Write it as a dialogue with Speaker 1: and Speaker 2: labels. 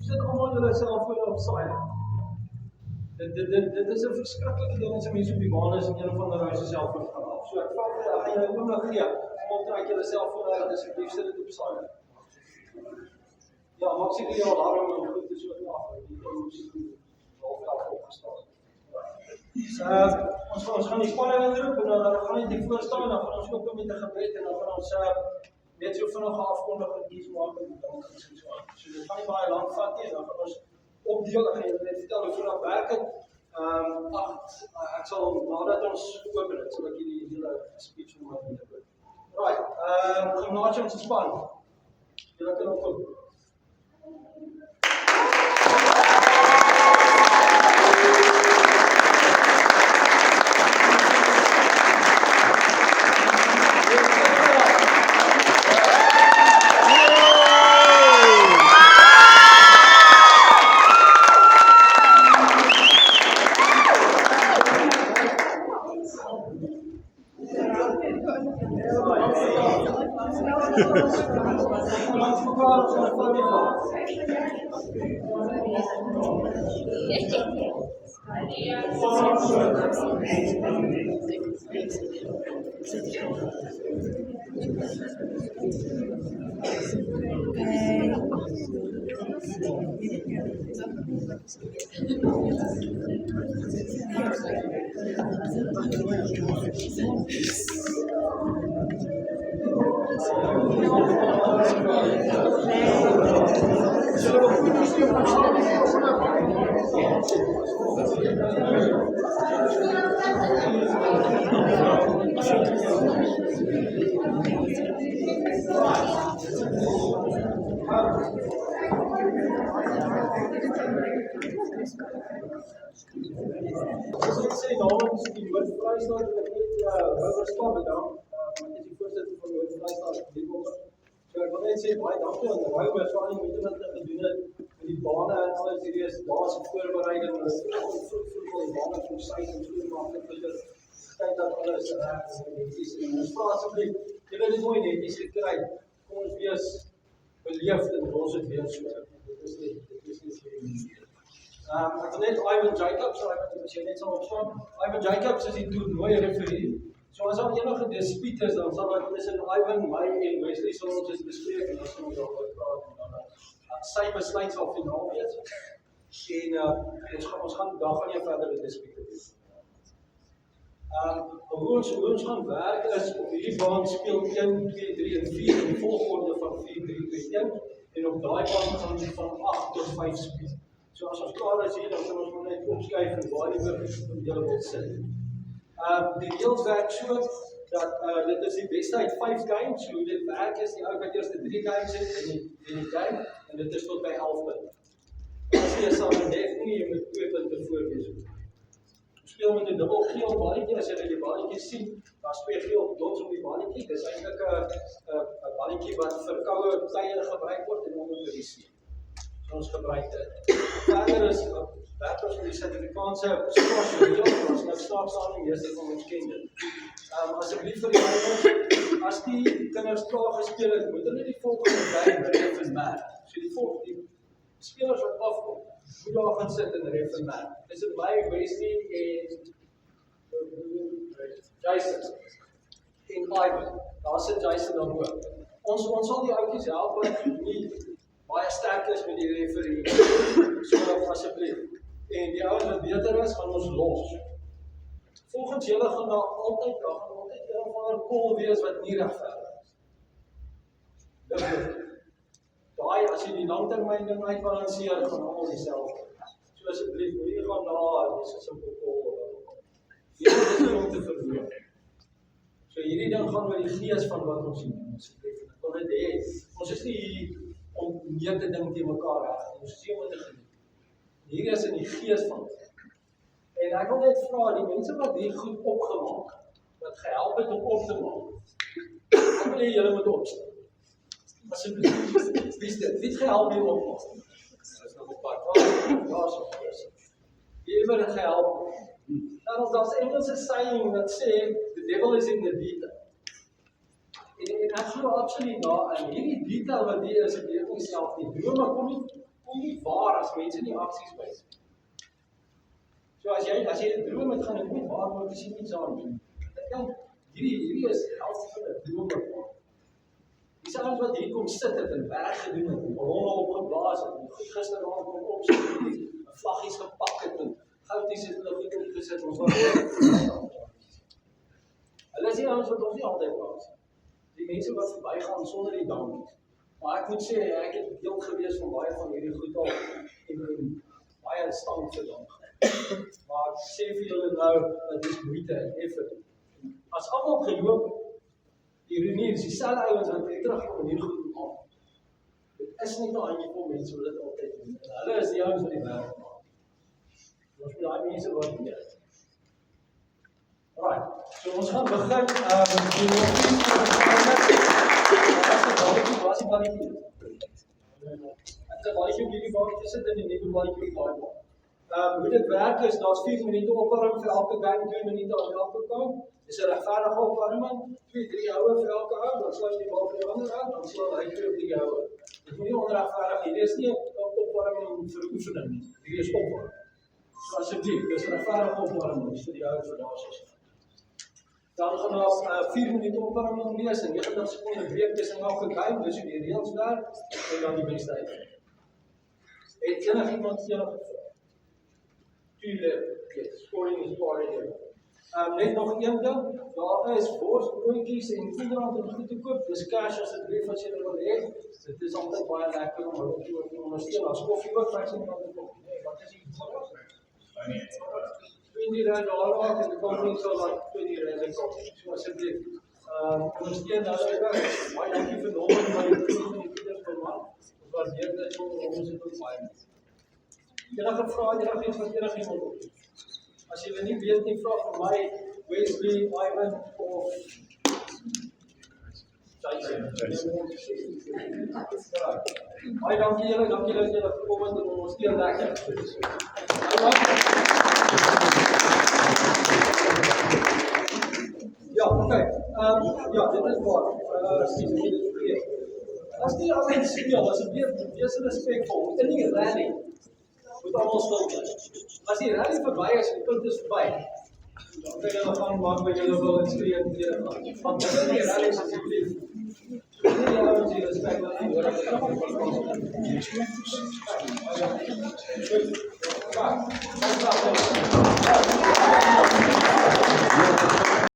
Speaker 1: Sit allemaal julle selfone op silent. Dit is 'n verskriklike ding as mense op die baan is en een of ander huis se selfoon gaan af. So ek vra vir julle, gaan julle 'n oomblik gee om op trek julle selfoon uit, asseblief sit dit op silent. Ja, maak seker jou alarm en goed is ook af. Jy kan musiek half opgestaan. Ons gaan die spanne inroep en dan gaan net hier voor staan, dan gaan ons ook met 'n gebed en dan gaan ons net so vinnig afkondig kies maak en dan kan ons so aan. So dit gaan nie baie lank vat nie, dan gaan ons opdeel en net vertel hoe vinnig werk het. Ek sal nadat ons open het, sal ek die hele speech van my doen. Right, gymnasium se span. Julle kan opkom. Ivan Jacobs, Ivan Jacobs is die toernooi referee. So as daar enige dispuut is, dan sal dit tussen Ivan, my en Wesley sal ons bespreek en dan sal ons daaroor praat en dan sy besluit sal finaal wees. En ons gaan daar gaan nie verder dispuut wees. Hoe ons gaan werk is op hierdie baan speel 1, 2, 3 en 4 in volgorde van 4, 3, 2, 1 en op daai baan gaan ons van 8 tot 5 speel. So as ons klaar is hier, dan kan ons net opskuif en waar die julle wil sit. Die reëls werk so dat dit is die beste uit 5 games. So hoe dit werk is, die ou wat eerste 3 games het in die game en dit is tot by 11 punte. As jy sal net nie, jy moet 2 punte voor wees. Ons speel met 'n dubbel geel balletjie. As jy die balletjie sien, daar's 2 geel dots op die balletjie. Dis eintlik 'n balletjie wat vir koue tye gebruik word en onder die see. Ons gebruik dit. Verder is werk ons met die Suid-Afrikaanse squash reël, ons nou staan die meeste van ons ken dit. Asseblief vir die ouers, as die kinders klaar gespeel het, moet hulle die volgende ref en merk. So die spelers wat afkom, moet daar gaan sit en ref en merk. Dis dit my, Wesley en Jason en Ivan. Daar sit Jason dan ook. Ons sal die ouetjies help wat nie baie sterk is met die referee. So asseblief. En die ouens wat beter is, gaan ons los. Volgens julle gaan daar altyd een of ander call wees wat nie regverdig is. Daai as jy die langtermyn ding uitbalanseer, gaan almal dieselfde. So asseblief, moet jy gaan dis 'n simpel call of wat ook al. Hierdie is om te verhoor. So hierdie ding gaan oor die gees van wat ons doen. Asseblief, ek wil dit hê. Ons is nie hier om meer te dink teen mekaar reg. Ons is hier om te geniet. Hier is in die gees van dit. En ek wil net vra, die mense wat hier goed opgemaak, wat gehelp het om op te maak, ek wil hê julle moet opstaan. Asseblief, wie is dit? Wie het gehelp hier opmaak? Dit is nog op pad. Daar is op. Wie het gehelp? Daar's Engelse saying wat sê, the devil is in the detail. En ek glo absoluut daar in hierdie detail wat hier is, ek weet nie self nie. Drome kom nie Kom nie waar as mense nie aksies wys. So as jy dit droom het, gaan dit nie waar word as jy niets aan doen. Ek dink hierdie is helfte van 'n droom wat dis alles wat hier kom sit het en werk gedoen het, en ballonne opgeblaas het, en gisteraand kom opsit, en vlaggies gepak het, en goudties het hulle goed opgesit, ons was hulle is die ouens wat ons nie altyd plaas. Die mense wat verbygaan sonder die dankies. Maar ek moet sê, ek het deel gewees van baie van hierdie goed al, en baie stand vir dank. Maar ek sê vir julle nou, dat dis moeite en effort. As almal geloop, ironie is dieselfde ouens wat weer terugkom en hier goed maak. Dit is nie 'n handjievol mense wat dit altyd doen. En hulle is die ouens wat die wêreld maak. Ons moet daai mense waardeer. Right, so ons gaan begin die was die balletjie. Ek het 'n balletjie op hierdie baan gesit en 'n nuwe balletjie op daai baan. Hoe dit werk is, daar's 4 minute opwarming vir elke game, 2 minute aan elke kant. Dis 'n regverdige opwarming, 2-3 houe vir elke ou, dan slaan jy die bal vir die ander ou, dan slaan hy weer op die houe. Dit moet nie onregverdig, hierdie is nie 'n opwarming vir oefening nie, hierdie is opwarming. So asseblief, dis 'n regverdige opwarming vir die ouens wat daar is. Dan gaan ons 4 minute opwarming lees en 90 sekonde breek tussen elke game, dis hoe die reëls werk, en dan die beste uit. Het enigiemand enige scoring is already. Net nog een ding, daar is borsbroodjies en koeldrand om goed te koop. Dis cash asseblief as jy dit wil hê. Dit is altyd baie lekker om hulle te ondersteun. As koffie ook, ek sê nie altyd koffie. Nee, wat is die voorraad? R20 daar en die company sal like R20 koffie. So asseblief. Ondersteun hulle ook. Baie dankie vir hom en baie dankie vir die vir man. Ons waardeer dit so ons het ook baie. Enige vrae, enige iets wat enigiemand op. As jy nie weet nie, vra vir my, Wesley, Ivan of baie dankie julle dat julle gekom het en ons steun lekker. Ja, okay. Ja, dit is waar. As die almal speel, asseblief wees respekvol. Dit is nie rally. Moet almal stil bly. As die rally verby is, die punt is verby. Dan kan julle gaan maak wat julle wil en skree en weer gaan. Want dit is nie rally asseblief. Dit is ouens hier respek wat nie hoor. Ja,